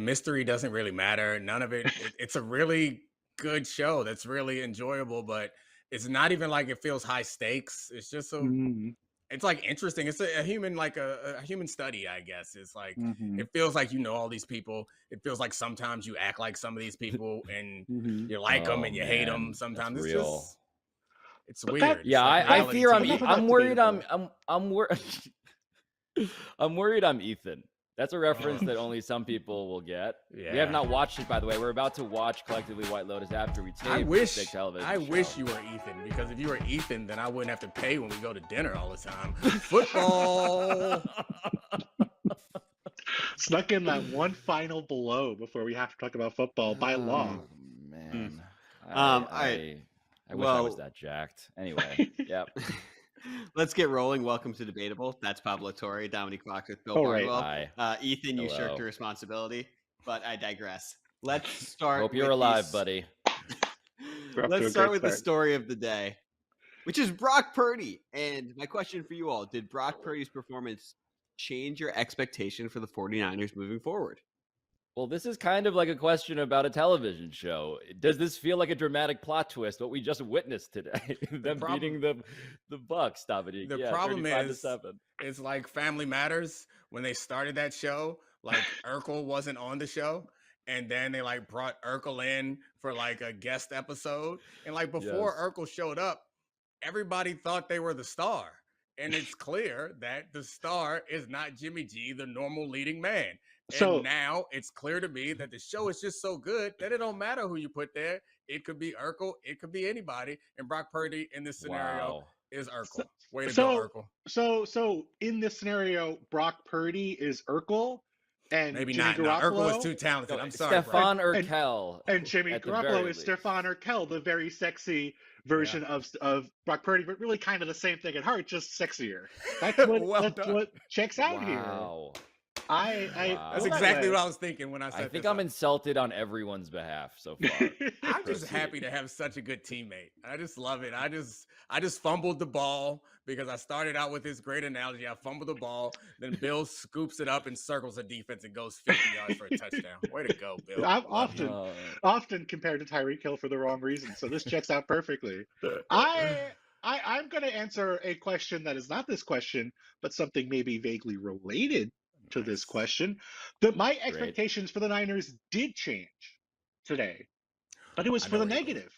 mystery doesn't really matter. None of it. It's a really good show that's really enjoyable, but it's not even like it feels high stakes. It's just so Mhm. it's like interesting. It's a human like a human study, I guess. It's like Mhm. it feels like you know all these people. It feels like sometimes you act like some of these people and Mhm. you like them Oh and you hate them. man, that's Sometimes it's real. just it's But weird. It's Yeah, like I reality fear TV. enough I'm about worried Debatable. I'm worried I'm worried I'm Ethan. That's a reference that only some people will get. We have Yeah. not watched it, by the way. We're about to watch collectively White Lotus after we tape this big television I wish show. you were Ethan, because if you were Ethan, then I wouldn't have to pay when we go to dinner all the time. Football. Snuck in that one final blow before we have to talk about football by law. Oh man. All right. I wish I was Well- that jacked. Anyway, yep. Let's get rolling. Welcome to Debatable. That's Pablo Torre, Domonique Foxworth, Bill Oh, right. Barnwell. Hi. Ethan, you Hello. shirked your responsibility, but I digress. Let's start. Hope you're with alive, these- buddy. We're off to a Let's start great with the start. story of the day, which is Brock Purdy. And my question for you all, did Brock Purdy's performance change your expectation for the 49ers moving forward? Well, this is kind of like a question about a television show. Does this feel like a dramatic plot twist? What we just witnessed today, them beating the Bucks, Dominique. The Yeah, problem 35-7. It's like Family Matters when they started that show. Like Urkel wasn't on the show, and then they like brought Urkel in for like a guest episode, and like before Yes. Urkel showed up, everybody thought they were the star, and it's clear that the star is not Jimmy G, the normal leading man. So- And now it's clear to me that the show is just so good that it don't matter who you put there. It could be Urkel, it could be anybody, and Brock Purdy in this scenario Wow. is Urkel. Way to so- go, Urkel. So in this scenario, Brock Purdy is Urkel, and Maybe Jimmy not. No, Urkel was Garoppolo- too talented. No, I'm sorry, bro. Stefan Urkel. and Jimmy at the Garoppolo very is least. Stefan Urkel, the very sexy version of Brock Purdy, but really kind of the same thing at heart, just sexier. That's what, Well that's done. what checks out here. Wow. I Wow. That's feel that exactly way. what I was thinking when I said I think this I'm up. insulted on everyone's behalf so far. I'm just Proceed. happy to have such a good teammate. I just love it. I just fumbled the ball because I started out with this great analogy. I fumbled the ball, then Bill scoops it up and circles the defense and goes 50 yards for a touchdown. Way to go, Bill. I'm Love you. often compared to Tyreek Hill for the wrong reason, so this checks out perfectly. I'm going to answer a question that is not this question, but something maybe vaguely related to this Nice. question. That my expectations for the Niners did change today, but it was I for know the where you're going. negative,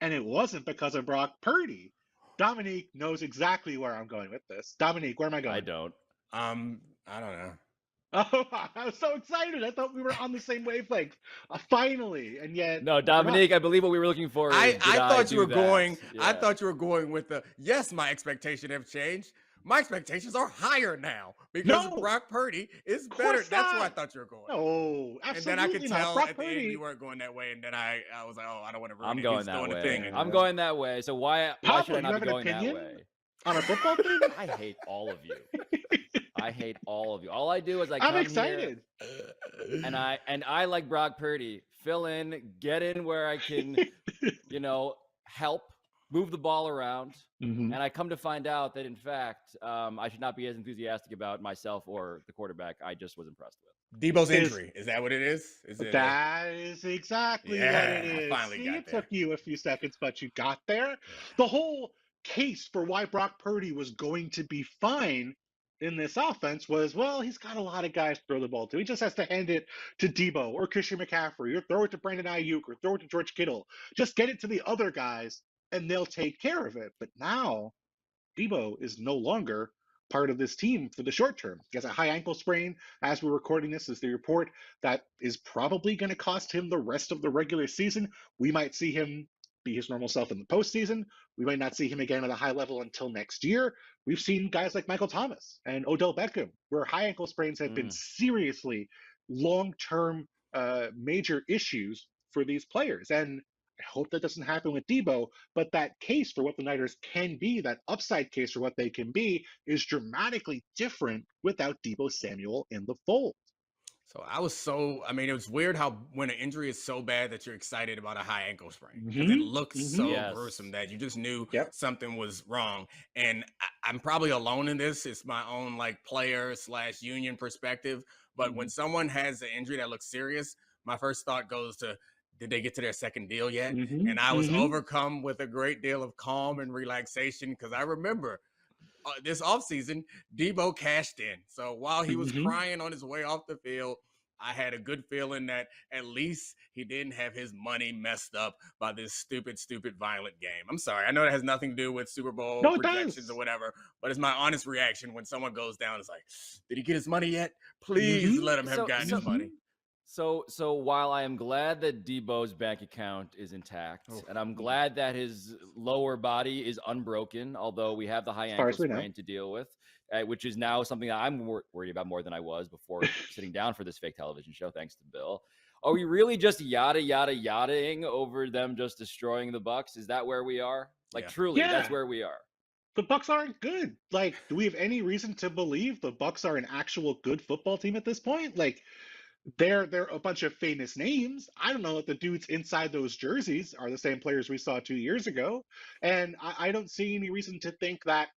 and it wasn't because of Brock Purdy. Dominique knows exactly where I'm going with this. Dominique, where am I going? I don't. I don't know. Oh, I was so excited. I thought we were on the same wavelength. Finally, and yet No, Dominique, I believe what we were looking for is I thought you were do going. that? I Yeah. thought you were going with the yes. My expectations have changed. My expectations are higher now because No. Brock Purdy is Of better. course That's where I not. thought you were going. No, And absolutely then I could not. tell Brock at the end Purdy. you weren't going that way, and then I was like, oh, I don't want to ruin I'm it. going He's that doing way. the thing. I'm going that way. So why Pablo, should I you not have be an going that opinion? way? On a football thing? I hate all of you. I hate all of you. All I do is I come I'm excited. here and I like Brock Purdy. Fill in, get in where I can, help move the ball around. Mhm. And I come to find out that in fact, I should not be as enthusiastic about myself or the quarterback I just was impressed with. Debo's injury. Is that what it is? Is it? That is exactly what Yeah, it I is. finally See, got it there. took you a few seconds, but you got there. The whole case for why Brock Purdy was going to be fine in this offense was, well, he's got a lot of guys to throw the ball to. He just has to hand it to Debo or Christian McCaffrey or throw it to Brandon Ayuk or throw it to George Kittle. Just get it to the other guys and they'll take care of it. But now Debo is no longer part of this team for the short term. He has a high ankle sprain. As we're recording this, is the report that is probably going to cost him the rest of the regular season. We might see him be his normal self in the postseason. We might not see him again at a high level until next year. We've seen guys like Michael Thomas and Odell Beckham, where high ankle sprains have been seriously long-term major issues for these players. And I hope that doesn't happen with Debo, but that case for what the Niners can be, that upside case for what they can be, is dramatically different without Debo Samuel in the fold. So it was weird how when an injury is so bad that you're excited about a high ankle sprain because it looks so Yes. gruesome that you just knew Yep. something was wrong. And I'm probably alone in this. It's my own like player / union perspective, But when someone has an injury that looks serious, my first thought goes to, did they get to their second deal yet? And I was overcome with a great deal of calm and relaxation because I remember this offseason, Debo cashed in. So while he was crying on his way off the field, I had a good feeling that at least he didn't have his money messed up by this stupid, violent game. I'm sorry. I know that has nothing to do with Super Bowl projections or whatever, but it's my honest reaction when someone goes down. It's like, did he get his money yet? Please let him have gotten his money. So while I am glad that Debo's bank account is intact, and I'm glad that his lower body is unbroken, although we have the high ankle sprain to deal with, which is now something that I'm worried about more than I was before sitting down for this fake television show, thanks to Bill. Are we really just yadaing over them just destroying the Bucs? Is that where we are? Like, truly, that's where we are. The Bucs aren't good. Like, do we have any reason to believe the Bucs are an actual good football team at this point? Like, they're a bunch of famous names. I don't know if the dudes inside those jerseys are the same players we saw 2 years ago. And I don't see any reason to think that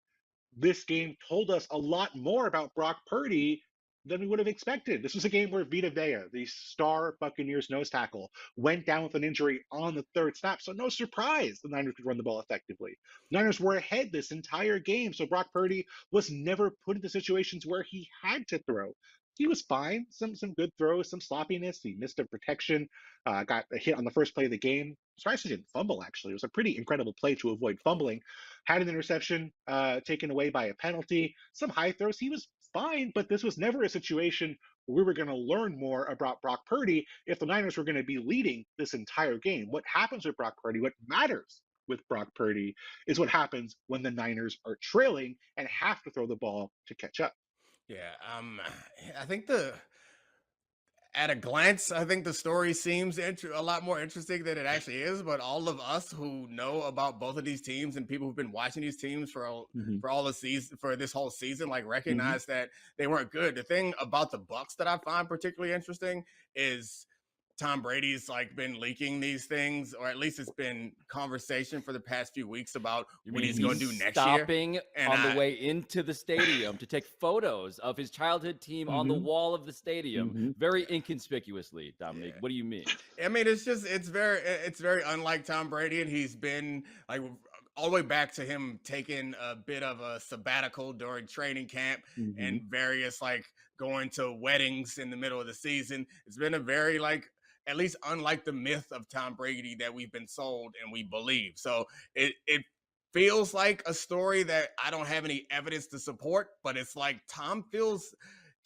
this game told us a lot more about Brock Purdy than we would have expected. This was a game where Vita Vea, the star Buccaneers nose tackle, went down with an injury on the third snap. So no surprise the Niners could run the ball effectively. Niners were ahead this entire game, so Brock Purdy was never put into situations where he had to throw. He was fine. Some good throws, some sloppiness. He missed a protection, got a hit on the first play of the game. Surprised he didn't fumble, actually. It was a pretty incredible play to avoid fumbling. Had an interception taken away by a penalty. Some high throws. He was fine, but this was never a situation where we were going to learn more about Brock Purdy if the Niners were going to be leading this entire game. What happens with Brock Purdy, what matters with Brock Purdy, is what happens when the Niners are trailing and have to throw the ball to catch up. Yeah, I think at a glance, I think the story seems a lot more interesting than it actually is. But all of us who know about both of these teams and people who've been watching these teams for all the season, for this whole season, like recognize that they weren't good. The thing about the Bucs that I find particularly interesting is Tom Brady's like been leaking these things, or at least it's been conversation for the past few weeks about what he's going to do next year. Stopping on the way into the stadium to take photos of his childhood team on the wall of the stadium, very inconspicuously. Dominique, what do you mean? I mean, it's very unlike Tom Brady, and he's been like all the way back to him taking a bit of a sabbatical during training camp and various like going to weddings in the middle of the season. It's been a very like, at least unlike the myth of Tom Brady that we've been sold and we believe. So it feels like a story that I don't have any evidence to support, but it's like Tom feels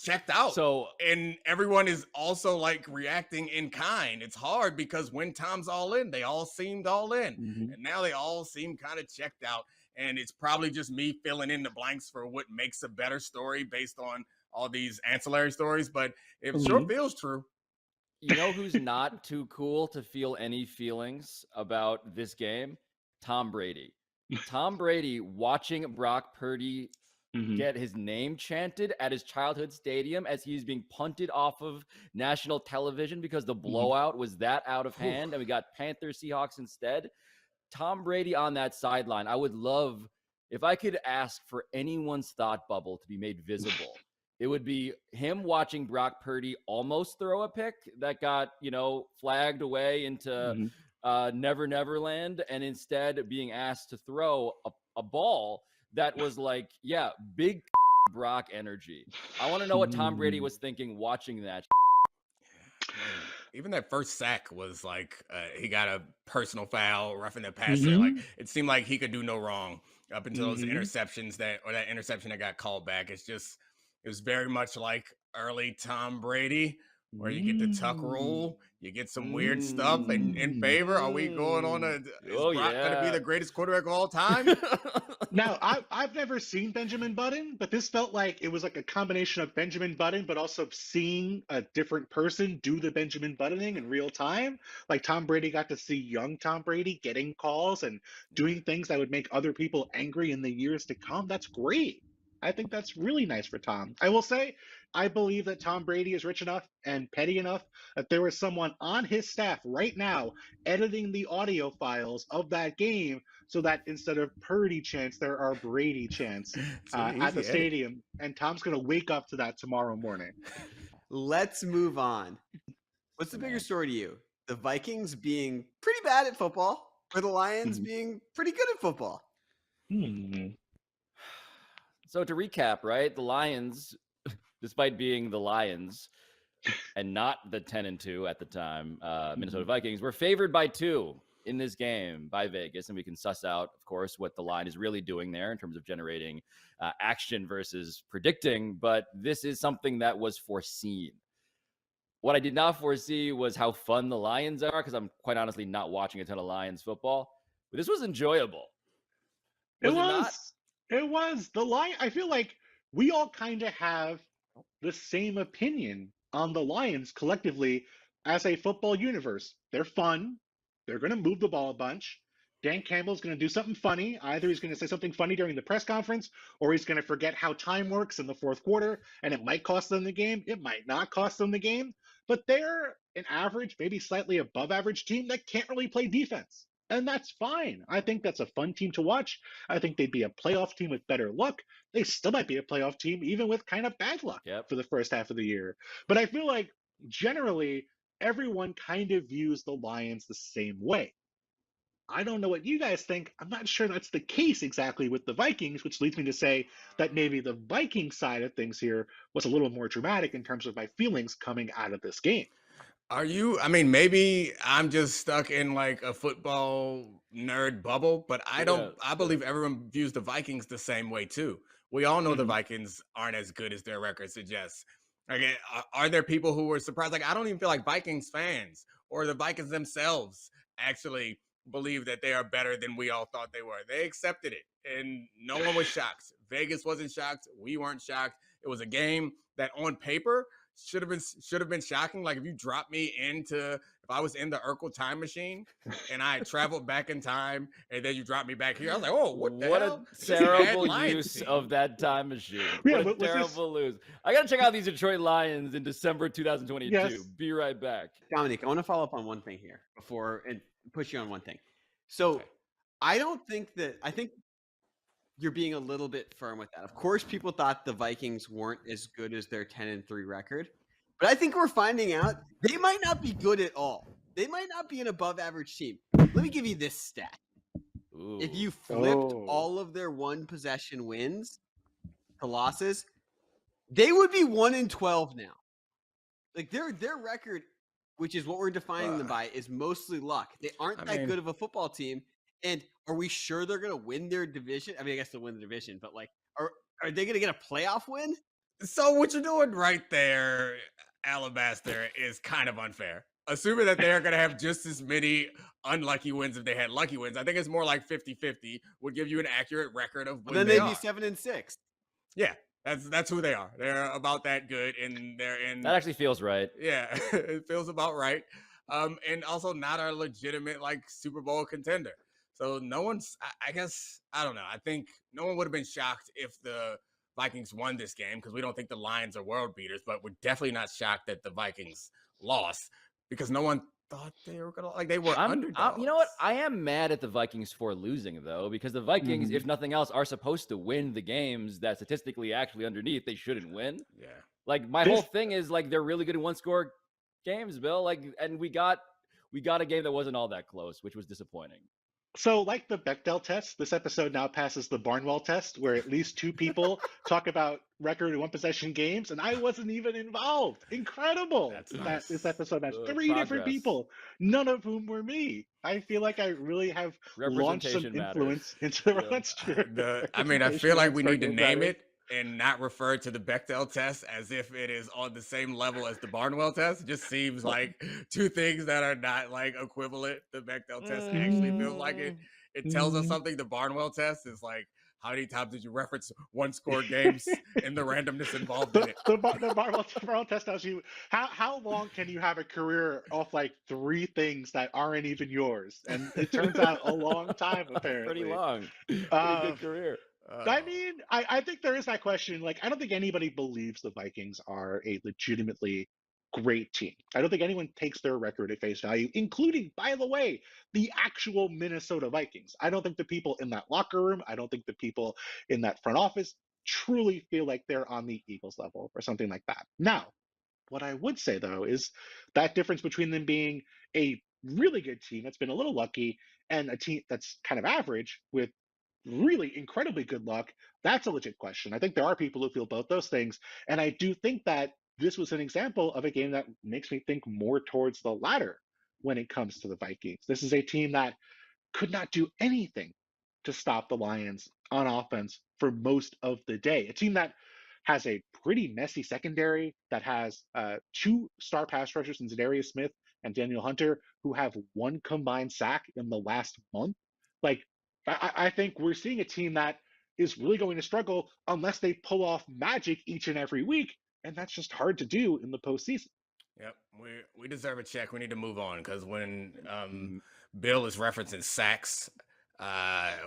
checked out. So, and everyone is also like reacting in kind. It's hard because when Tom's all in, they all seemed all in. And now they all seem kind of checked out. And it's probably just me filling in the blanks for what makes a better story based on all these ancillary stories, but it sure feels true. You know who's not too cool to feel any feelings about this game? Tom Brady. Tom Brady watching Brock Purdy get his name chanted at his childhood stadium as he's being punted off of national television because the blowout was that out of hand and we got Panthers Seahawks instead. Tom Brady on that sideline. I would love if I could ask for anyone's thought bubble to be made visible. It would be him watching Brock Purdy almost throw a pick that got, flagged away into Never Neverland, and instead being asked to throw a ball that was like, big Brock energy. I want to know what Tom Brady was thinking watching that. Even that first sack was like he got a personal foul, roughing the passer. Like it seemed like he could do no wrong up until those interceptions that interception that got called back. It was very much like early Tom Brady, where you get the tuck rule, you get some weird stuff in favor. Are we going on is Brock going to be the greatest quarterback of all time? Now, I've never seen Benjamin Button, but this felt like it was like a combination of Benjamin Button, but also seeing a different person do the Benjamin Buttoning in real time. Like Tom Brady got to see young Tom Brady getting calls and doing things that would make other people angry in the years to come. That's great. I think that's really nice for Tom. I will say, I believe that Tom Brady is rich enough and petty enough that there was someone on his staff right now editing the audio files of that game so that instead of Purdy chants, there are Brady chants at the stadium. And Tom's going to wake up to that tomorrow morning. Let's move on. What's the bigger story to you? The Vikings being pretty bad at football, or the Lions being pretty good at football? So to recap, right? The Lions, despite being the Lions and not the 10-2 at the time, Minnesota Vikings were favored by 2 in this game by Vegas. And we can suss out, of course, what the line is really doing there in terms of generating action versus predicting. But this is something that was foreseen. What I did not foresee was how fun the Lions are, because I'm quite honestly not watching a ton of Lions football. But this was enjoyable. It was. The Lion. I feel like we all kind of have the same opinion on the Lions collectively as a football universe. They're fun. They're going to move the ball a bunch. Dan Campbell's going to do something funny. Either he's going to say something funny during the press conference, or he's going to forget how time works in the fourth quarter, and it might cost them the game. It might not cost them the game. But they're an average, maybe slightly above average team that can't really play defense. And that's fine. I think that's a fun team to watch. I think they'd be a playoff team with better luck. They still might be a playoff team even with kind of bad luck for the first half of the year. But I feel like generally everyone kind of views the Lions the same way. I don't know what you guys think. I'm not sure that's the case exactly with the Vikings, which leads me to say that maybe the Viking side of things here was a little more dramatic in terms of my feelings coming out of this game. Maybe I'm just stuck in like a football nerd bubble, but I believe everyone views the Vikings the same way too. We all know the Vikings aren't as good as their record suggests. Like, are there people who were surprised? Like, I don't even feel like Vikings fans or the Vikings themselves actually believe that they are better than we all thought they were. They accepted it, and no one was shocked. Vegas wasn't shocked. We weren't shocked. It was a game that on paper should have been shocking. Like, if you dropped me if I was in the Urkel time machine and I traveled back in time and then you dropped me back here, I was like, oh, what hell? A terrible use of that time machine. What a terrible lose. I got to check out these Detroit Lions in December 2022. Yes. Be right back. Domonique, I want to follow up on one thing here and push you on one thing. So I think you're being a little bit firm with that. Of course, people thought the Vikings weren't as good as their 10-3 record, but I think we're finding out they might not be good at all. They might not be an above average team. Let me give you this stat. Ooh. If you flipped all of their one possession wins to losses, they would be 1-12 now. Like their record, which is what we're defining them by, is mostly luck. They aren't that good of a football team. And are we sure they're going to win their division? I mean, I guess they'll win the division, but like, are they going to get a playoff win? So what you're doing right there, Alabaster, is kind of unfair. Assuming that they're going to have just as many unlucky wins if they had lucky wins. I think it's more like 50-50 would give you an accurate record of when they'd be 7-6. Yeah. That's who they are. They're about that good, and they're in. That actually feels right. Yeah, it feels about right. And also not a legitimate like Super Bowl contender. So no one's. I guess I don't know. I think no one would have been shocked if the Vikings won this game because we don't think the Lions are world beaters. But we're definitely not shocked that the Vikings lost because no one thought they were gonna they were underdogs. You know what? I am mad at the Vikings for losing though, because the Vikings, if nothing else, are supposed to win the games that statistically actually underneath they shouldn't win. Yeah. Like my whole thing is like they're really good in one-score games, Bill. Like, and we got a game that wasn't all that close, which was disappointing. So, like the Bechdel test, this episode now passes the Barnwell test, where at least 2 people talk about record one possession games, and I wasn't even involved. Incredible! That's nice. This episode has 3 different people, none of whom were me. I feel like I really have launched some influence into that's true. I feel like we need to name it and not refer to the Bechdel test as if it is on the same level as the Barnwell test. It just seems like 2 things that are not like equivalent. The Bechdel test actually feels like it. It tells us something. The Barnwell test is like, how many times did you reference one-score games and the randomness involved in it? The Barnwell test tells you how long can you have a career off like 3 things that aren't even yours, and it turns out a long time apparently. Pretty long. Pretty good career. I think there is that question. Like, I don't think anybody believes the Vikings are a legitimately great team. I don't think anyone takes their record at face value, including, by the way, the actual Minnesota Vikings. I don't think the people in that locker room, I don't think the people in that front office truly feel like they're on the Eagles level or something like that. Now, What I would say, though, is that difference between them being a really good team that's been a little lucky and a team that's kind of average with really incredibly good luck, that's a legit question. I think there are people who feel both those things. And I do think that this was an example of a game that makes me think more towards the latter when it comes to the Vikings. This is a team that could not do anything to stop the Lions on offense for most of the day. A team that has a pretty messy secondary, that has two star pass rushers in Zadarius Smith and Daniel Hunter, who have one combined sack in the last month. Like, I think we're seeing a team that is really going to struggle unless they pull off magic each and every week, and that's just hard to do in the postseason. Yep, we deserve a check. We need to move on because when Bill is referencing sacks,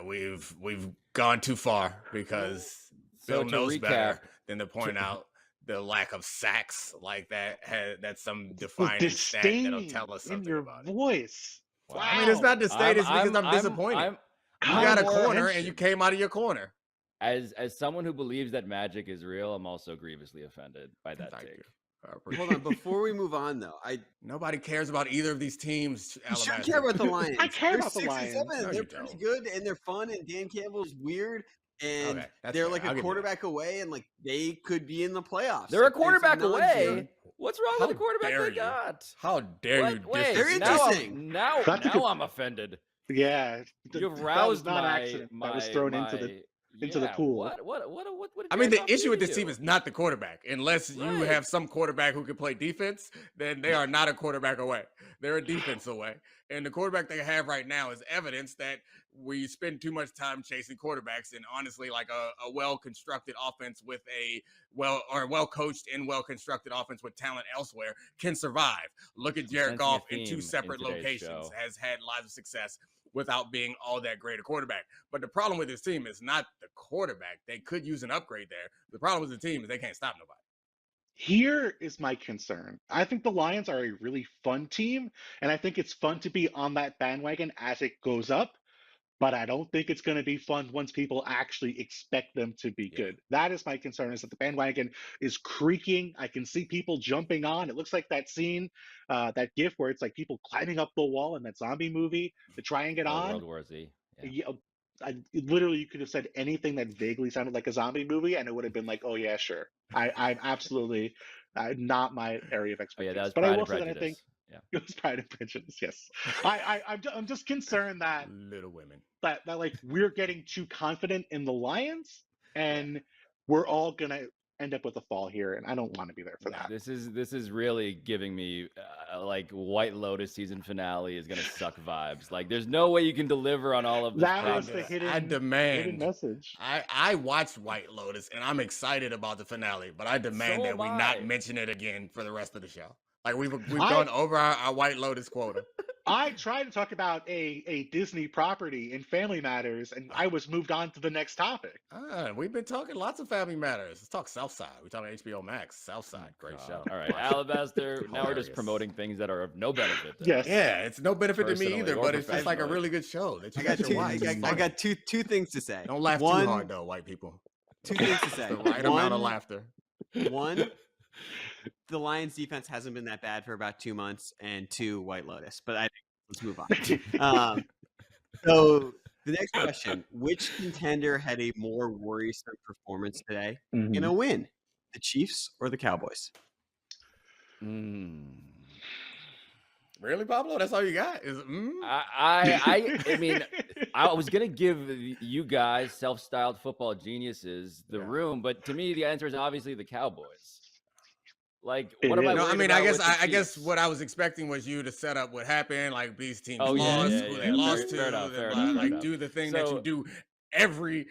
we've gone too far because Bill knows better than to point out the lack of sacks like that. That's some defining stat that'll tell us something about it. Voice. Wow. I mean, it's not disdain. It's because I'm disappointed. You got a corner and you came out of your corner. As someone who believes that magic is real, I'm also grievously offended by that take. Hold on, before we move on though, nobody cares about either of these teams. You should care about the Lions. I care about the Lions. No, they're pretty good and they're fun, and Dan Campbell's weird, and they're like a quarterback away, and like they could be in the playoffs. They're a quarterback away. What's wrong with the quarterback they got? How dare you? Wait, they're interesting. Now I'm offended. Yeah, you've roused that was thrown into the pool. What I mean, the issue with this team is not the quarterback. Unless you have some quarterback who can play defense, then they are not a quarterback away. They're a defense away. And the quarterback they have right now is evidence that we spend too much time chasing quarterbacks, and honestly, like a well-constructed offense with a well-coached and well-constructed offense with talent elsewhere can survive. Look at Jared Goff in two separate locations, has had lots of success without being all that great a quarterback. But the problem with this team is not the quarterback. They could use an upgrade there. The problem with the team is they can't stop nobody. Here is my concern. I think the Lions are a really fun team, and I think it's fun to be on that bandwagon as it goes up. But I don't think it's going to be fun once people actually expect them to be good. That is my concern, is that the bandwagon is creaking. I can see people jumping on. It looks like that scene, that GIF where it's like people climbing up the wall in that zombie movie to try and get on. World War Z. Yeah. Literally, you could have said anything that vaguely sounded like a zombie movie, and it would have been like, oh, yeah, sure. I'm absolutely not my area of expertise. That was but I will say that I think it was Pride and Prejudice, yes. I'm just concerned that Little Women. That like we're getting too confident in the Lions, and we're all gonna end up with a fall here, and I don't want to be there for that. This is really giving me like White Lotus season finale is gonna suck vibes. Like there's no way you can deliver on all of this. That was the hidden message. I watched White Lotus, and I'm excited about the finale, but I demand that we not mention it again for the rest of the show. Like we've gone over our White Lotus quota. I tried to talk about a Disney property in Family Matters, and I was moved on to the next topic. We've been talking lots of Family Matters. Let's talk Southside. We're talking HBO Max. Southside, great show. All right, Alabaster. Now we're just promoting things that are of no benefit. Yes. Yeah, it's no benefit to me either, but it's just like a really good show. That I got two things to say. Don't laugh too hard, though, white people. Two things to say. The right amount of laughter. One, the Lions defense hasn't been that bad for about 2 months, and two, White Lotus. But let's move on. So the next question: which contender had a more worrisome performance today in a win, the Chiefs or the Cowboys? Really, Pablo? That's all you got? I mean, I was gonna give you guys, self-styled football geniuses, the room, but to me, the answer is obviously the Cowboys. Like, what am I? No, I mean, I guess what I was expecting was you to set up what happened, like these teams lost, who they lost to, like do the thing that you do every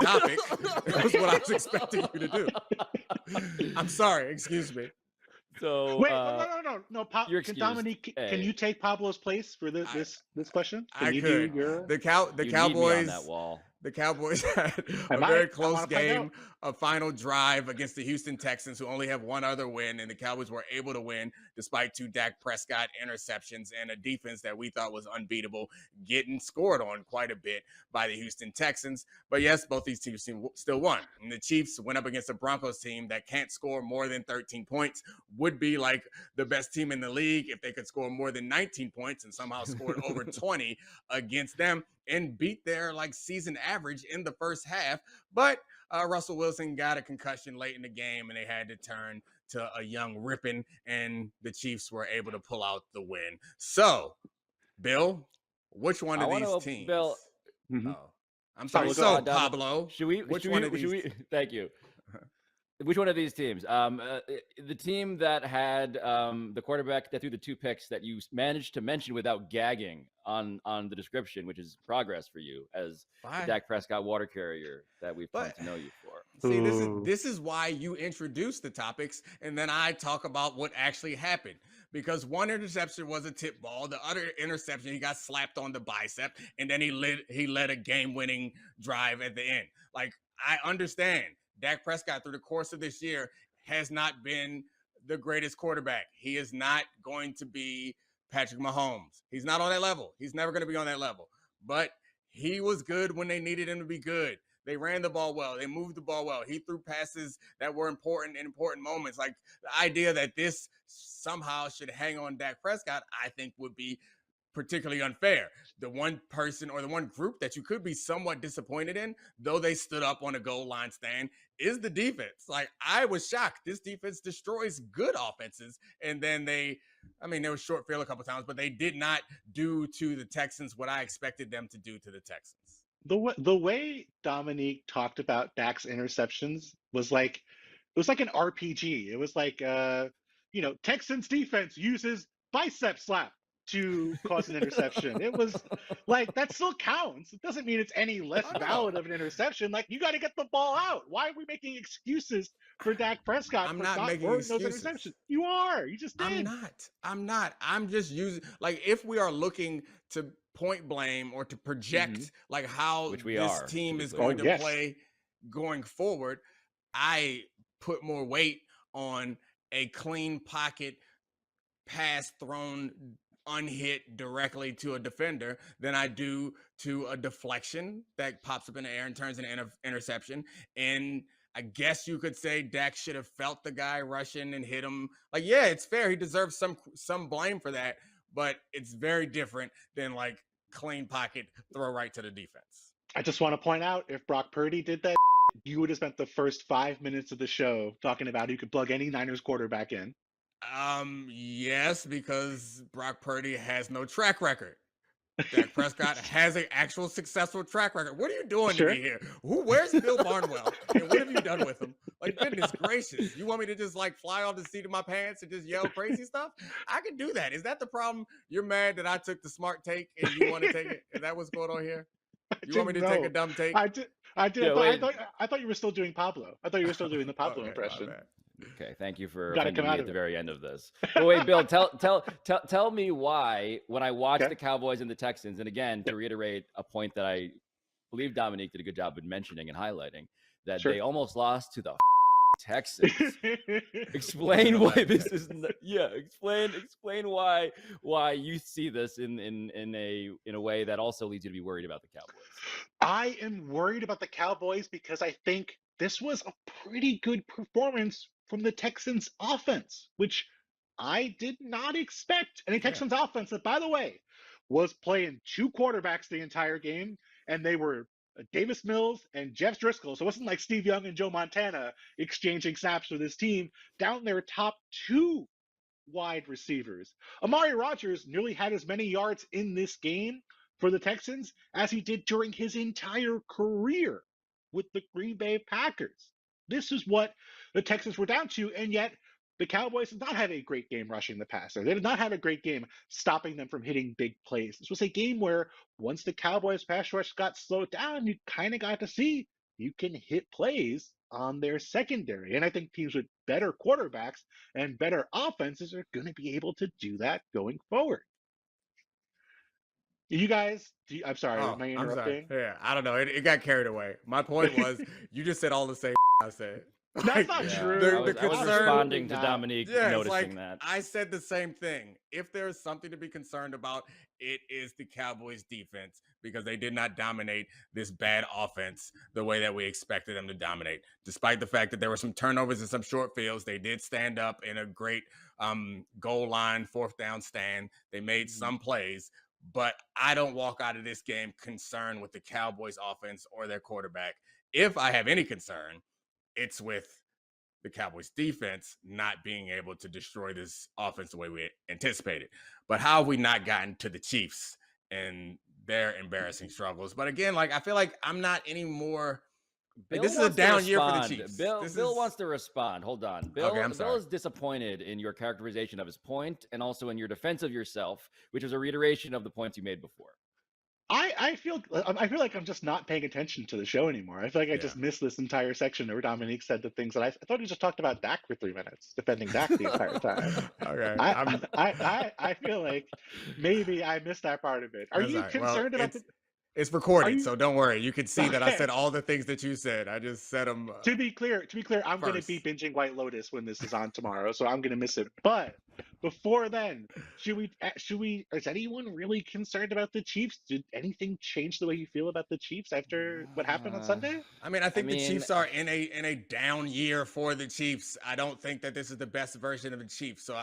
topic. That was what I was expecting you to do. I'm sorry, excuse me. So wait, no. Domonique, can you take Pablo's place for this question? I could. The Cowboys. On that wall. The Cowboys had a Am I? very I close want to find game, out. a final drive against the Houston Texans, who only have one other win, and the Cowboys were able to win despite 2 Dak Prescott interceptions and a defense that we thought was unbeatable, getting scored on quite a bit by the Houston Texans. But yes, both these teams still won. And the Chiefs went up against a Broncos team that can't score more than 13 points, would be like the best team in the league if they could score more than 19 points, and somehow scored over 20 against them and beat their like season average in the first half. But Russell Wilson got a concussion late in the game, and they had to turn to a young Rippin, and the Chiefs were able to pull out the win. So, Bill, which one of these teams? Bill, Mhm. Oh, I'm sorry. So, Pablo, should we? Thank you. Which one of these teams? The team that had the quarterback that threw the 2 picks that you managed to mention without gagging on the description, which is progress for you as the Dak Prescott water carrier that we've come to know you for. See, this is why you introduce the topics, and then I talk about what actually happened. Because one interception was a tip ball, the other interception he got slapped on the bicep, and then he led a game-winning drive at the end. Like, I understand Dak Prescott through the course of this year has not been the greatest quarterback. He is not going to be Patrick Mahomes. He's not on that level. He's never going to be on that level. But he was good when they needed him to be good. They ran the ball well. They moved the ball well. He threw passes that were important in important moments. Like, the idea that this somehow should hang on Dak Prescott, I think would be particularly unfair. The one person or the one group that you could be somewhat disappointed in, though they stood up on a goal line stand, is the defense. Like, I was shocked. This defense destroys good offenses, and then they were short field a couple times, but they did not do to the Texans what I expected them to do to the Texans. The way Domonique talked about Dak's interceptions was like, it was like an RPG. It was like, Texans defense uses bicep slap to cause an interception. It was like, that still counts. It doesn't mean it's any less valid of an interception. Like, you got to get the ball out. Why are we making excuses for Dak Prescott? I'm for not making those excuses. interceptions? You are. You just did. I'm not. I'm just using, like, if we are looking to point blame or to project like how this team is going to play going forward, I put more weight on a clean pocket pass thrown unhit directly to a defender than I do to a deflection that pops up in the air and turns into an interception. And I guess you could say Dak should have felt the guy rushing and hit him. Like, yeah, it's fair. He deserves some blame for that, but it's very different than like clean pocket throw right to the defense. I just want to point out, if Brock Purdy did that, you would have spent the first 5 minutes of the show talking about who could plug any Niners quarterback in. Yes, because Brock Purdy has no track record. Dak Prescott has an actual successful track record. What are you doing to me here? Where's Bill Barnwell? And what have you done with him? Like, goodness gracious. You want me to just like fly off the seat of my pants and just yell crazy stuff? I can do that. Is that the problem? You're mad that I took the smart take and you want to take it? Is that what's going on here? You want me to take a dumb take? I did. I thought you were still doing Pablo. I thought you were still doing the Pablo impression. Okay, thank you for offending me at the very end of this. But wait, Bill, tell me why, when I watched the Cowboys and the Texans, and again, to reiterate a point that I believe Domonique did a good job in mentioning and highlighting, that they almost lost to the Texans. Explain why this is. Explain why you see this in a way that also leads you to be worried about the Cowboys. I am worried about the Cowboys because I think this was a pretty good performance from the Texans offense, which I did not expect. And the Texans offense that, by the way, was playing 2 quarterbacks the entire game, and they were Davis Mills and Jeff Driscoll. So it wasn't like Steve Young and Joe Montana exchanging snaps for this team. Down their top 2 wide receivers. Amari Rodgers nearly had as many yards in this game for the Texans as he did during his entire career with the Green Bay Packers. This is what the Texans were down to, and yet the Cowboys did not have a great game rushing the passer. They did not have a great game stopping them from hitting big plays. This was a game where once the Cowboys pass rush got slowed down, you kind of got to see you can hit plays on their secondary. And I think teams with better quarterbacks and better offenses are going to be able to do that going forward. You guys, I'm sorry, Oh, am I I'm sorry. interrupting? Yeah, I don't know. It got carried away. My point was, you just said all the same I said. That's Like, not Yeah, true. the I was concern. responding to Not. Domonique Yeah, it's noticing like that. I said the same thing. If there's something to be concerned about, it is the Cowboys defense because they did not dominate this bad offense the way that we expected them to dominate. Despite the fact that there were some turnovers and some short fields, they did stand up in a great goal line, 4th down stand. They made some plays, but I don't walk out of this game concerned with the Cowboys offense or their quarterback. If I have any concern, it's with the Cowboys defense not being able to destroy this offense the way we anticipated. But how have we not gotten to the Chiefs and their embarrassing struggles? But again, like I feel like I'm not anymore. Like, this is a down year for the Chiefs. Bill wants to respond. Hold on. Bill, Okay, I'm sorry. Bill is disappointed in your characterization of his point and also in your defense of yourself, which is a reiteration of the points you made before. I feel like I'm just not paying attention to the show anymore. I feel like I just missed this entire section where Domonique said the things that I thought he just talked about Dak for 3 minutes, defending Dak the entire time. Okay, I feel like maybe I missed that part of it. Are you concerned about the? It's recorded, so don't worry. You can see that I Okay. said all the things that you said. I just said them. To be clear, I'm going to be binging White Lotus when this is on tomorrow, so I'm going to miss it. But before then, should we? Is anyone really concerned about the Chiefs? Did anything change the way you feel about the Chiefs after what happened on Sunday? I mean, I think the Chiefs are in a down year for the Chiefs. I don't think that this is the best version of the Chiefs. So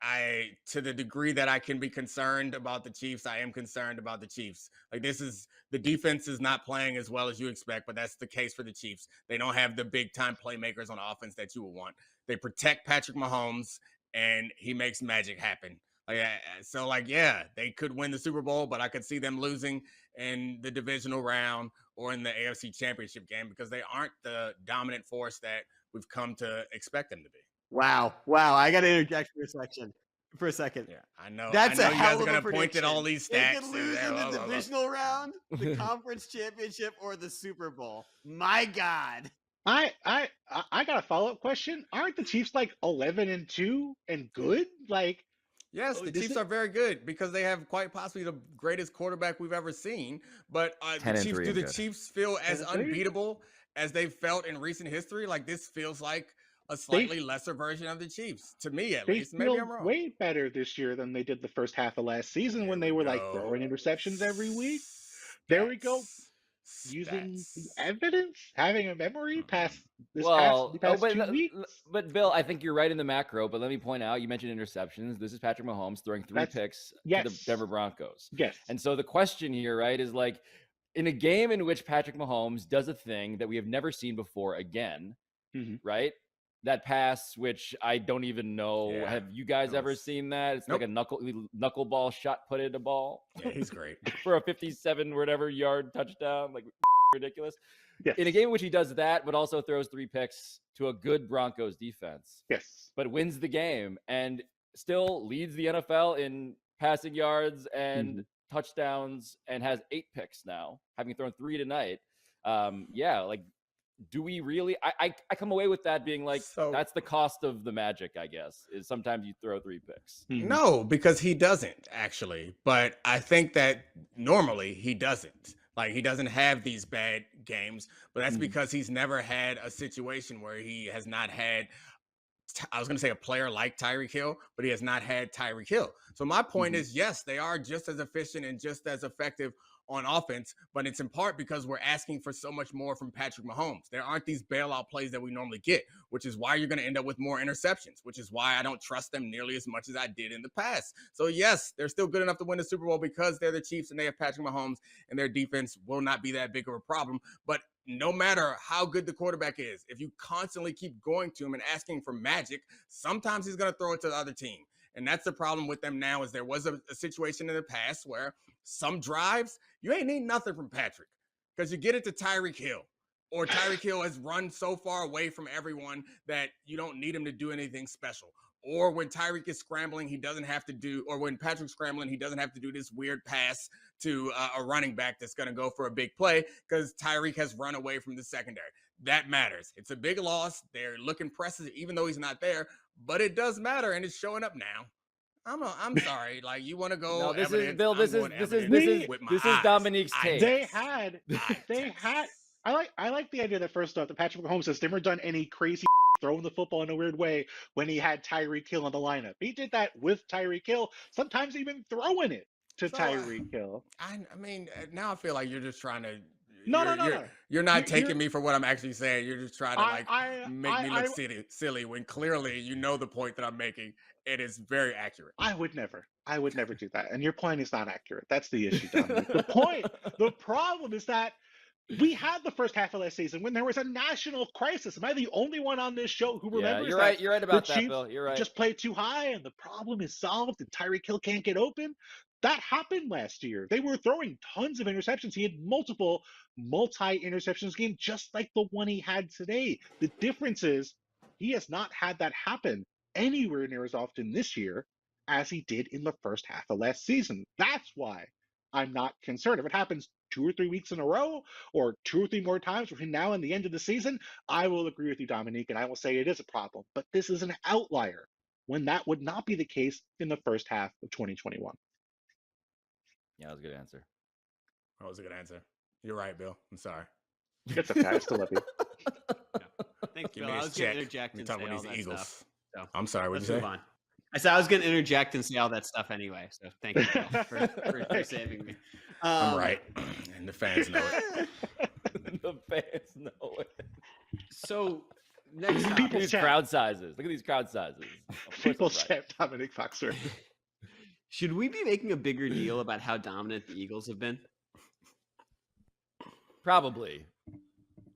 I to the degree that I can be concerned about the Chiefs, I am concerned about the Chiefs. Like the defense is not playing as well as you expect, but that's the case for the Chiefs. They don't have the big time playmakers on offense that you would want. They protect Patrick Mahomes and he makes magic happen. They could win the Super Bowl, but I could see them losing in the divisional round or in the AFC Championship game because they aren't the dominant force that we've come to expect them to be. Wow. I got to interject for a second. Yeah, I know. That's I know a hell you guys of are going to point at all these stats. They could lose in the divisional round, the conference championship, or the Super Bowl. My God. I got a follow-up question. Aren't the Chiefs like 11-2 and good? Like, yes, the Chiefs are very good because they have quite possibly the greatest quarterback we've ever seen. But the Chiefs feel as unbeatable as they've felt in recent history? Like this feels like a slightly lesser version of the Chiefs, to me at least. Maybe I'm wrong. Way better this year than they did the first half of last season when they were like throwing interceptions every week. There we go. Using the evidence, having a memory past this past 2 weeks. But Bill, I think you're right in the macro. But let me point out, you mentioned interceptions. This is Patrick Mahomes throwing 3 picks to the Denver Broncos. Yes. And so the question here, right, is like in a game in which Patrick Mahomes does a thing that we have never seen before again, right? That pass, which I don't even know. Yeah, have you guys ever seen that? It's like a knuckleball shot put in a ball. Yeah, he's great. For a 57 whatever yard touchdown, like ridiculous. Yes. In a game in which he does that, but also throws 3 picks to a good Broncos defense. Yes. But wins the game and still leads the NFL in passing yards and touchdowns and has 8 picks now, having thrown 3 tonight. Do we really? I come away with that being like, that's the cost of the magic, I guess, is sometimes you throw 3 picks. No, because he doesn't actually. But I think that normally he doesn't. Like he doesn't have these bad games, but that's because he's never had a situation where he has not had, I was going to say a player like Tyreek Hill, but he has not had Tyreek Hill. So my point is, yes, they are just as efficient and just as effective on offense, but it's in part because we're asking for so much more from Patrick Mahomes. There aren't these bailout plays that we normally get, which is why you're going to end up with more interceptions, which is why I don't trust them nearly as much as I did in the past. So yes, they're still good enough to win the Super Bowl because they're the Chiefs and they have Patrick Mahomes and their defense will not be that big of a problem. But no matter how good the quarterback is, if you constantly keep going to him and asking for magic, sometimes he's going to throw it to the other team. And that's the problem with them now is there was a situation in the past where some drives, you ain't need nothing from Patrick because you get it to Tyreek Hill. Or Tyreek Hill has run so far away from everyone that you don't need him to do anything special. Or when Tyreek is scrambling, he doesn't have to do, or when Patrick's scrambling, he doesn't have to do this weird pass to a running back that's going to go for a big play because Tyreek has run away from the secondary. That matters. It's a big loss. They're looking impressive even though he's not there, but it does matter and it's showing up now. I'm sorry. Like you want to go No, this evidence? is Bill. I'm This is going this is evidence this is with my this is eyes. Dominique's Eye take. test. They had. Eye They test. had. I like the idea that first off, that Patrick Mahomes has never done any crazy throwing the football in a weird way when he had Tyreek Hill in the lineup. He did that with Tyreek Hill, sometimes even throwing it to So Tyreek Hill. I mean, now I feel like you're just trying to. No, no, no, no. You're not You're- taking me for what I'm actually saying. You're just trying to make me look I silly when clearly you know the point that I'm making. It is very accurate. I would never do that. And your point is not accurate. That's the issue, Dominic. The problem is that we had the first half of last season when there was a national crisis. Am I the only one on this show who remembers you're that right. You're right about the that, Chiefs Bill. You're right. just played too high and the problem is solved and Tyreek Hill can't get open? That happened last year. They were throwing tons of interceptions. He had multiple multi-interceptions game, just like the one he had today. The difference is he has not had that happen anywhere near as often this year as he did in the first half of last season. That's why I'm not concerned. If it happens 2 or 3 weeks in a row, or 2 or 3 more times between now and the end of the season, I will agree with you, Dominique, and I will say it is a problem. But this is an outlier when that would not be the case in the first half of 2021. Yeah, that was a good answer. That was a good answer. You're right, Bill. I'm sorry. It's okay. I still love you. Thank you, Give Bill. me I his was going check. to interject We and talk say about all these that Eagles. stuff. So I'm sorry. What let's did you move say? on. I said I was going to interject and say all that stuff anyway. So thank you, Bill, for saving me. I'm right, and the fans know it. The fans know it. So next People Look at topic. these chat. crowd sizes. Look at these crowd sizes. Of course People I'm right. chat Dominic Foxworth. Should we be making a bigger deal about how dominant the Eagles have been? Probably.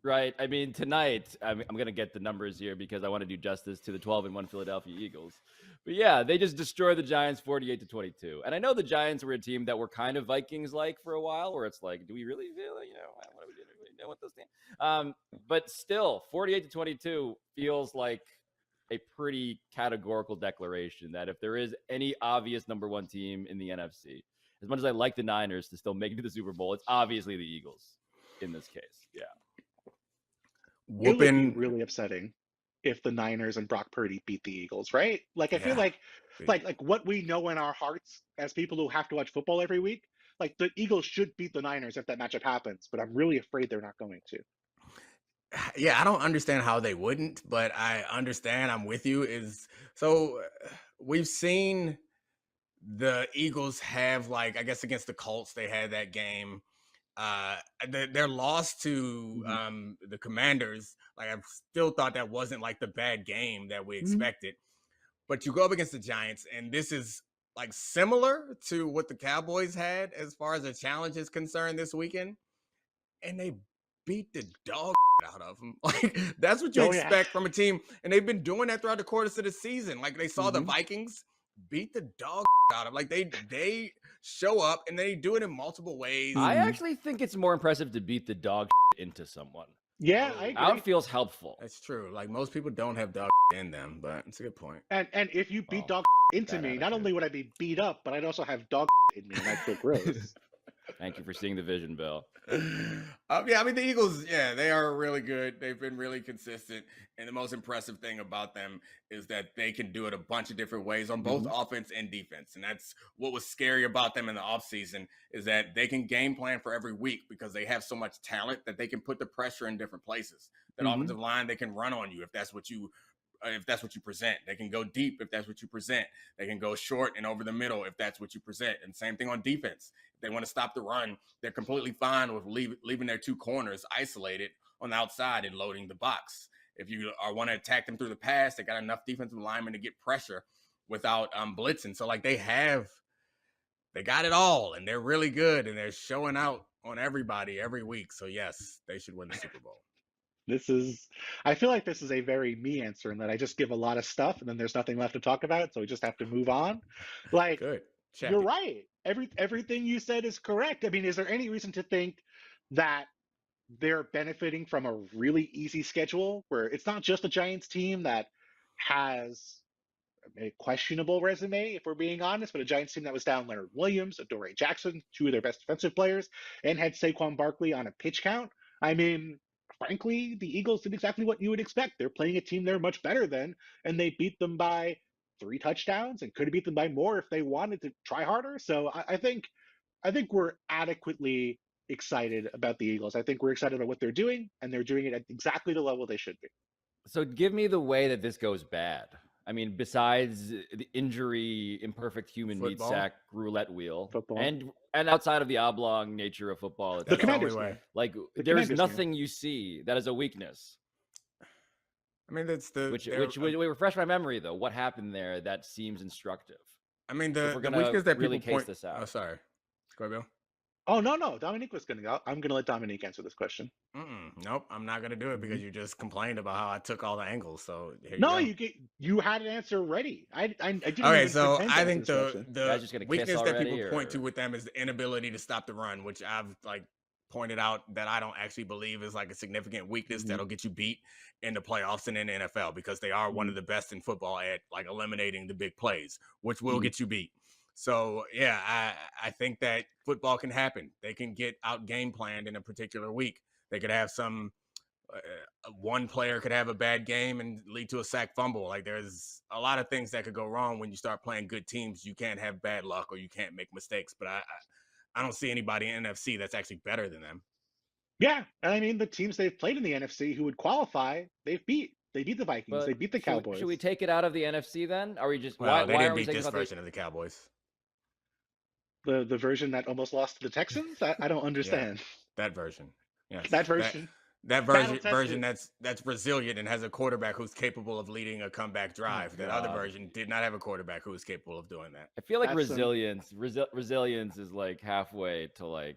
Right. I mean, tonight, I'm going to get the numbers here because I want to do justice to the 12-1 Philadelphia Eagles. But yeah, they just destroyed the Giants 48-22. And I know the Giants were a team that were kind of Vikings-like for a while, where it's like, do we really feel, what are we doing with this team? But still, 48-22 feels like a pretty categorical declaration that if there is any obvious number one team in the NFC, as much as I like the Niners to still make it to the Super Bowl, it's obviously the Eagles in this case. Yeah. It would be really upsetting if the Niners and Brock Purdy beat the Eagles, right? Like I feel like what we know in our hearts as people who have to watch football every week, like the Eagles should beat the Niners if that matchup happens, but I'm really afraid they're not going to. Yeah, I don't understand how they wouldn't, but I understand. I'm with you. We've seen the Eagles have, like, I guess against the Colts, they had that game. Their loss to the Commanders, like I still thought that wasn't like the bad game that we expected. But you go up against the Giants, and this is like similar to what the Cowboys had as far as a challenge is concerned this weekend, and they beat the dog out of them. Like that's what you expect from a team, and they've been doing that throughout the course of the season. Like they saw the Vikings beat the dog out of them. Like they show up and they do it in multiple ways. I actually think it's more impressive to beat the dog into someone. Yeah, I agree. Out feels helpful. That's true. Like most people don't have dog in them, but it's a good point. And if you beat dog into me, not only would I be beat up, but I'd also have dog in me, and I'd feel gross. Thank you for seeing the vision, Bill. Yeah, I mean the Eagles, yeah, they are really good. They've been really consistent, and the most impressive thing about them is that they can do it a bunch of different ways on both offense and defense. And that's what was scary about them in the offseason, is that they can game plan for every week because they have so much talent that they can put the pressure in different places. That offensive line, they can run on you if that's what you present. They can go deep if that's what you present. They can go short and over the middle if that's what you present. And same thing on defense. If they want to stop the run, they're completely fine with leaving their two corners isolated on the outside and loading the box. If you want to attack them through the pass, they got enough defensive linemen to get pressure without blitzing. So like they got it all, and they're really good, and they're showing out on everybody every week. So yes, they should win the Super Bowl. I feel like this is a very me answer in that I just give a lot of stuff and then there's nothing left to talk about, so we just have to move on. Like, good. You're right. Everything you said is correct. I mean, is there any reason to think that they're benefiting from a really easy schedule where it's not just a Giants team that has a questionable resume, if we're being honest, but a Giants team that was down Leonard Williams, Adoree Jackson, two of their best defensive players, and had Saquon Barkley on a pitch count? I mean, frankly, the Eagles did exactly what you would expect. They're playing a team they're much better than, and they beat them by 3 touchdowns and could have beat them by more if they wanted to try harder. So I think we're adequately excited about the Eagles. I think we're excited about what they're doing, and they're doing it at exactly the level they should be. So give me the way that this goes bad. I mean, besides the injury, imperfect human meat sack roulette wheel, and outside of the oblong nature of football, the Commanders way. Like there's nothing you see that is a weakness. I mean, that's the which refresh my memory though. What happened there that seems instructive? I mean, the weakness that really people point this out. Oh, sorry. Go ahead, Bill. Oh, no. Domonique was going to go. I'm going to let Domonique answer this question. Nope, I'm not going to do it because you just complained about how I took all the angles. So you had an answer ready. I didn't. Okay, so I think the weakness that people point to to with them is the inability to stop the run, which I've pointed out that I don't actually believe is a significant weakness that'll get you beat in the playoffs and in the NFL, because they are one of the best in football at eliminating the big plays, which will get you beat. So, yeah, I think that football can happen. They can get out game planned in a particular week. They could have one player could have a bad game and lead to a sack fumble. There's a lot of things that could go wrong when you start playing good teams. You can't have bad luck or you can't make mistakes. But I don't see anybody in NFC that's actually better than them. Yeah, I mean, the teams they've played in the NFC who would qualify, they've beat. They beat the Vikings. They beat the Cowboys. Should we take it out of the NFC then? Are we just they didn't beat this version of the Cowboys? The version that almost lost to the Texans? I don't understand. Yeah, that version. Yes. That version. That version that's resilient and has a quarterback who's capable of leading a comeback drive. That other version did not have a quarterback who was capable of doing that. I feel like resilience is halfway to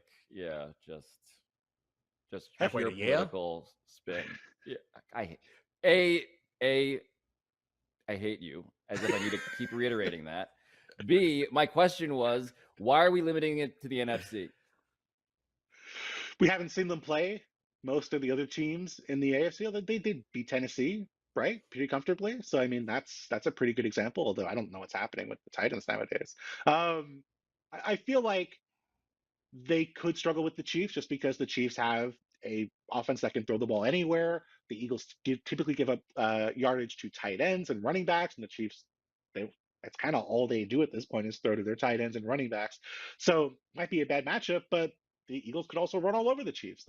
just halfway to political spin. Yeah, I hate you, as if I need to keep reiterating that. B, my question was, why are we limiting it to the NFC? We haven't seen them play most of the other teams in the AFC. They did beat Tennessee, right? Pretty comfortably. So, I mean, that's a pretty good example, although I don't know what's happening with the Titans nowadays. I feel like they could struggle with the Chiefs just because the Chiefs have a offense that can throw the ball anywhere. The Eagles typically give up yardage to tight ends and running backs, and the Chiefs, that's kind of all they do at this point is throw to their tight ends and running backs. So might be a bad matchup, but the Eagles could also run all over the Chiefs.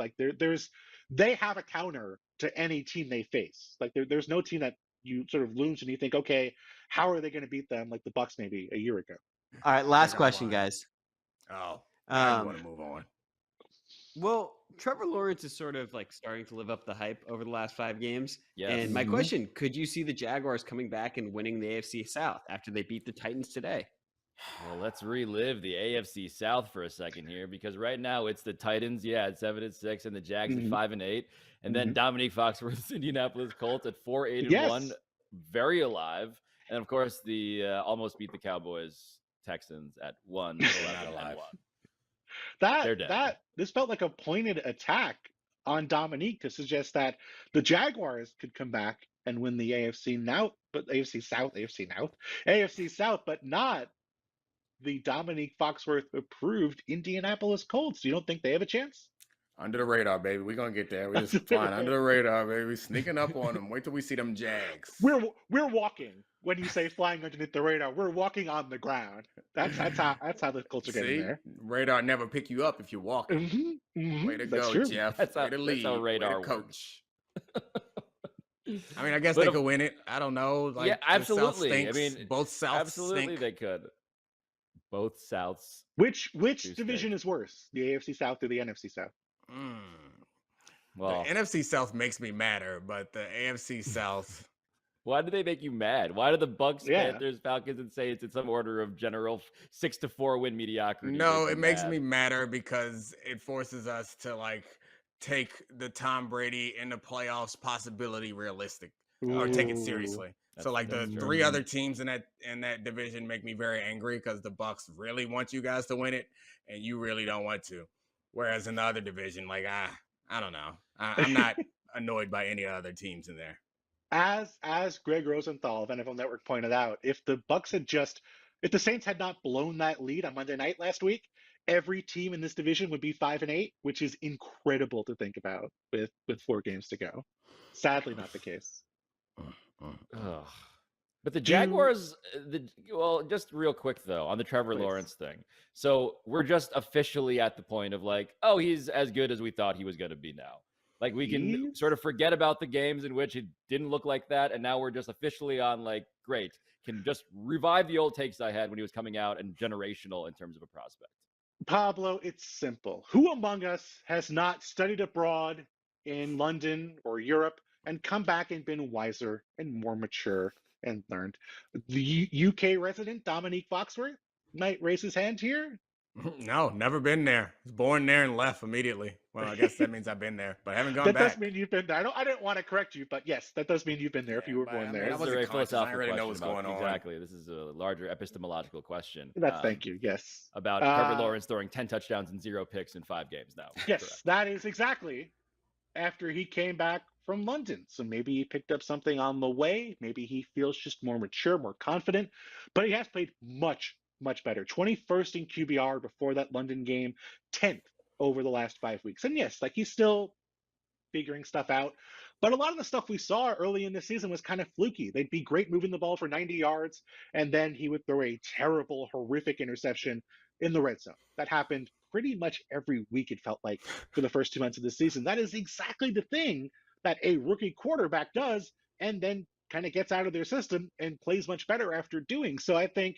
They have a counter to any team they face. There's no team that you sort of looms and you think, okay, how are they going to beat them like the Bucs maybe a year ago? All right, last question, guys. Oh, I want to move on. Well, Trevor Lawrence is sort of starting to live up the hype over the last 5 games. Yes. And my question, could you see the Jaguars coming back and winning the AFC South after they beat the Titans today? Well, let's relive the AFC South for a second here, because right now it's the Titans, at 7-6, and the Jags at 5-8, and then Domonique Foxworth's Indianapolis Colts at 4-8-1, very alive, and of course the almost beat the Cowboys Texans at 1 alive. This felt like a pointed attack on Domonique to suggest that the Jaguars could come back and win the AFC South, but not the Domonique Foxworth approved Indianapolis Colts. You don't think they have a chance? Under the radar, baby. We're gonna get there. We're just flying under the radar, baby. Sneaking up on them. Wait till we see them Jags. We're walking. When you say flying underneath the radar, we're walking on the ground. That's how the Colts are getting there. Radar never pick you up if you're walking. Way to go, true. Jeff. That's Way to lead. That's our radar way to coach. I mean, I guess they could win it. I don't know. Absolutely. I mean, both Souths absolutely stink. They could. Both Souths. Which division is worse, the AFC South or the NFC South? Well, the NFC South makes me madder, but the AFC South. Why do they make you mad? Why do the Bucs, Panthers, Falcons, and Saints in some order of general 6-4 win mediocrity? No, it makes me madder because it forces us to take the Tom Brady in the playoffs possibility realistic or take it seriously. So the 3 other teams in that division make me very angry because the Bucs really want you guys to win it and you really don't want to. Whereas in the other division, I don't know. I'm not annoyed by any other teams in there. As Greg Rosenthal of NFL Network pointed out, if the Saints had not blown that lead on Monday night last week, every team in this division would be 5-8, which is incredible to think about with 4 games to go. Sadly, not the case. But the Jaguars, just real quick though, on the Trevor Lawrence thing. So we're just officially at the point of like, oh, he's as good as we thought he was going to be now. Like we can sort of forget about the games in which it didn't look like that. And now we're just officially on like, great, can just revive the old takes I had when he was coming out and generational in terms of a prospect. Pablo, it's simple. Who among us has not studied abroad in London or Europe and come back and been wiser and more mature and learned? The UK resident, Domonique Foxworth, might raise his hand here. No, never been there. Was born there and left immediately. Well, I guess that means I've been there, but I haven't gone back. That does mean you've been there. I didn't want to correct you, but yes, that does mean you've been there if you were born there. That was a very philosophical question. I really know what's going on. Exactly. This is a larger epistemological question. Thank you. Yes. About Trevor Lawrence throwing 10 touchdowns and 0 picks in 5 games now. Yes, correct. That is exactly after he came back from London. So maybe he picked up something on the way. Maybe he feels just more mature, more confident. But he has played much better. 21st in QBR before that London game, 10th over the last 5 weeks. And yes, like he's still figuring stuff out. But a lot of the stuff we saw early in the season was kind of fluky. They'd be great moving the ball for 90 yards, and then he would throw a terrible, horrific interception in the red zone. That happened pretty much every week, it felt like, for the first 2 months of the season. That is exactly the thing that a rookie quarterback does, and then kind of gets out of their system and plays much better after doing. So I think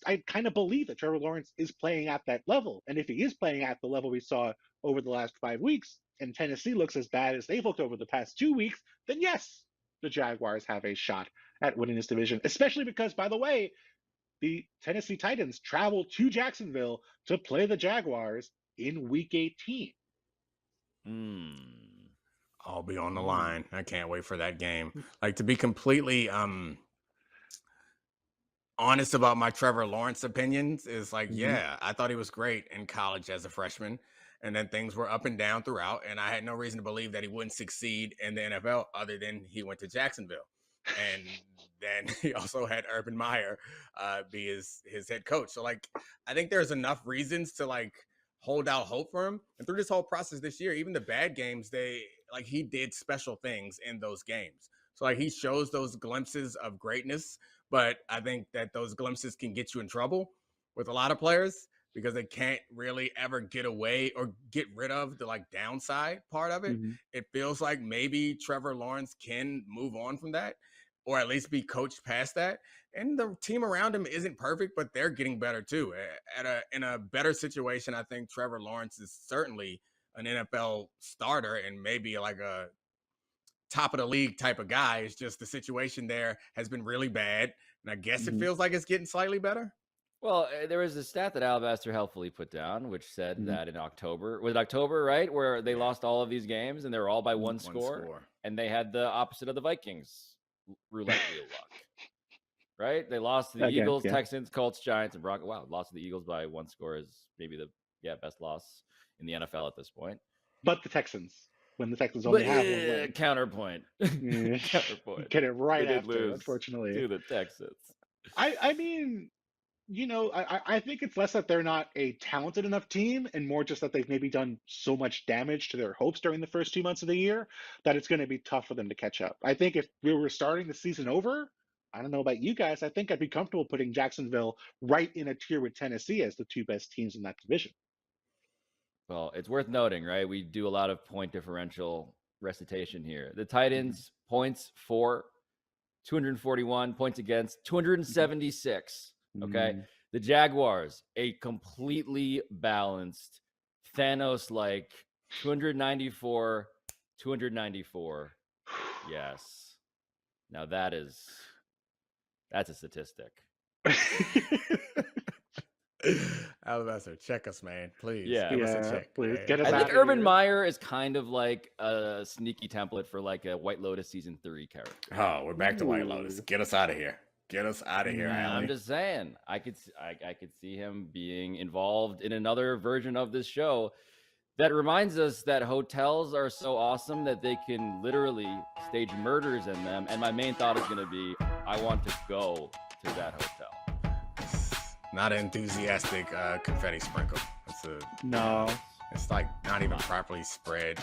I kind of believe that Trevor Lawrence is playing at that level. And if he is playing at the level we saw over the last 5 weeks, and Tennessee looks as bad as they've looked over the past 2 weeks, then yes, the Jaguars have a shot at winning this division, especially because, by the way, the Tennessee Titans travel to Jacksonville to play the Jaguars in Week 18. I'll be on the line. I can't wait for that game. Like, to be completely honest about my Trevor Lawrence opinions is like, yeah, I thought he was great in college as a freshman. And then things were up and down throughout. And I had no reason to believe that he wouldn't succeed in the NFL other than he went to Jacksonville. And then he also had Urban Meyer be his head coach. So, like, I think there's enough reasons to, like, hold out hope for him. And through this whole process this year, even the bad games, he did special things in those games. So, like, he shows those glimpses of greatness. But I think that those glimpses can get you in trouble with a lot of players because they can't really ever get away or get rid of the, like, downside part of it. It feels like maybe Trevor Lawrence can move on from that or at least be coached past that. And the team around him isn't perfect, but they're getting better too. In a better situation, I think Trevor Lawrence is certainly an NFL starter and maybe like a top of the league type of guy. It's just the situation there has been really bad. And I guess it feels like it's getting slightly better. Well, there was a stat that Alabaster helpfully put down, which said that in October, was it October, right? Where they lost all of these games and they were all by one score. And they had the opposite of the Vikings roulette wheel luck, right? They lost to the Eagles, Texans, Colts, Giants, and Broncos. Wow, lost to the Eagles by one score is maybe the best loss in the NFL at this point. But the Texans, when the Texans only have one win. Counterpoint. Counterpoint. Get it right after, lose unfortunately. To the Texans. I mean, you know, I think it's less that they're not a talented enough team and more just that they've maybe done so much damage to their hopes during the first 2 months of the year that it's going to be tough for them to catch up. I think if we were starting the season over, I don't know about you guys, I think I'd be comfortable putting Jacksonville right in a tier with Tennessee as the 2 best teams in that division. Well, it's worth noting, right? We do a lot of point differential recitation here. The Titans, points for 241, points against 276. Okay. The Jaguars, a completely balanced Thanos-like 294, 294. Yes. Now that's a statistic. Alabaster, check us, man. Please. Give us a check. Please. Man. Get us I out think of Urban here. Meyer is kind of like a sneaky template for like a White Lotus season 3 character. Oh, we're back to White Lotus. Get us out of here. Get us out of here, Allie. I'm just saying, I could see him being involved in another version of this show that reminds us that hotels are so awesome that they can literally stage murders in them. And my main thought is going to be, I want to go to that hotel. Not an enthusiastic confetti sprinkle. No. It's like not even properly spread.